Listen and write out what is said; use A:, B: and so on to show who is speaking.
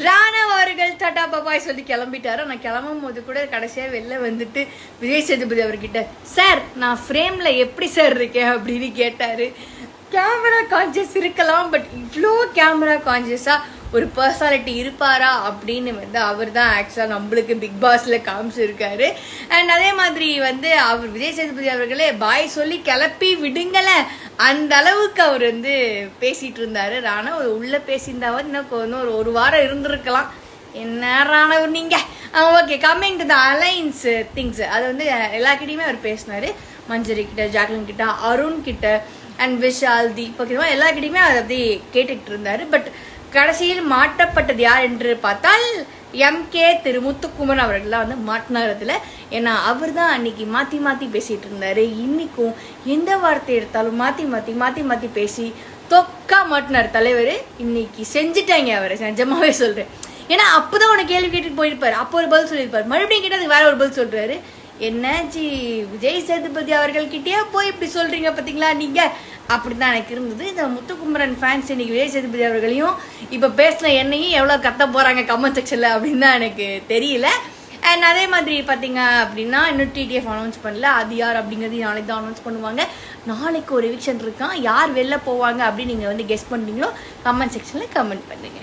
A: ராணவ் அவர்கள் டாடா பாபாய் சொல்லி கிளம்பிட்டாரு. நான் கிளம்பும் போது கூட கடைசியா வெளில வந்துட்டு விஜய் சேதுபதி அவர்கிட்ட, சார் நான் ஃப்ரேம்ல எப்படி சார் இருக்கேன் அப்படின்னு கேட்டாரு. கேமரா கான்சியஸ் இருக்கலாம், பட் இவ்வளோ கேமரா கான்சியஸா ஒரு பர்சனாலிட்டி இருப்பாரா அப்படின்னு வந்து அவர் தான் ஆக்சுவலாக நம்மளுக்கு பிக் பாஸ்ல காமிச்சிருக்காரு. அண்ட் அதே மாதிரி வந்து அவர் விஜய் சேதுபதி அவர்களே பாய் சொல்லி கிளப்பி விடுங்கள அந்த அளவுக்கு அவர் வந்து பேசிட்டு இருந்தாரு. ராணவ் உள்ள பேசியிருந்தாவது இன்னும் ஒரு வாரம் இருந்திருக்கலாம். என்ன ராணவ் நீங்க okay. Coming to the alliance things, அது வந்து எல்லாக்கிட்டையுமே அவர் பேசினாரு. மஞ்சரி கிட்ட, ஜாக்லின் கிட்ட, அருண் கிட்ட அண்ட் விஷால், தீபக், எல்லாக்கிட்டையுமே அதை அப்படி கேட்டுக்கிட்டு இருந்தாரு. பட் கடைசியில் மாட்டப்பட்டது யார் என்று பார்த்தால் எம்கே திரு முத்துக்குமரன் அவர்கள் தான் வந்து மாட்டினார் அதுல. ஏன்னா அவர் தான் அன்னைக்கு மாத்தி மாத்தி பேசிட்டு இருந்தாரு. இன்னைக்கும் எந்த வார்த்தை எடுத்தாலும் மாத்தி மாத்தி மாத்தி மாத்தி பேசி தொக்கா மாட்டினார் தலைவர். இன்னைக்கு செஞ்சுட்டாங்க அவரை, நிஜமாவே சொல்றேன். ஏன்னா அப்பதான் உனக்கு கேள்வி கேட்டுட்டு போயிருப்பாரு, அப்போ ஒரு பதில் சொல்லியிருப்பாரு, மறுபடியும் கேட்டு அதுக்கு வேற ஒரு பதில் சொல்றாரு. என்னாச்சு விஜய் சேதுபதி அவர்கள் கிட்டே போய் இப்படி சொல்றீங்க பாத்தீங்களா நீங்க, அப்படிதான் எனக்கு இருந்தது. இந்த முத்துக்குமரன் ஃபேன்ஸ் இன்னைக்கு விஜய் சேதுபதி அவர்களையும் இப்ப பேசின என்னையும் எவ்வளவு கத்த போறாங்க கமெண்ட் செக்ஷன்ல அப்படின்னு தான் எனக்கு தெரியல. அண்ட் அதே மாதிரி பாத்தீங்க அப்படின்னா இன்னும் டிடிஎஃப் அனௌன்ஸ் பண்ணல, அது யார் அப்படிங்கிறது நாளைக்கு தான் அனௌன்ஸ் பண்ணுவாங்க. நாளைக்கு ஒரு எவிக்ஷன் இருக்கான், யார் வெளில போவாங்க அப்படின்னு நீங்க வந்து கெஸ் பண்ணீங்களோ கமெண்ட் செக்ஷன்ல கமெண்ட் பண்ணுங்க.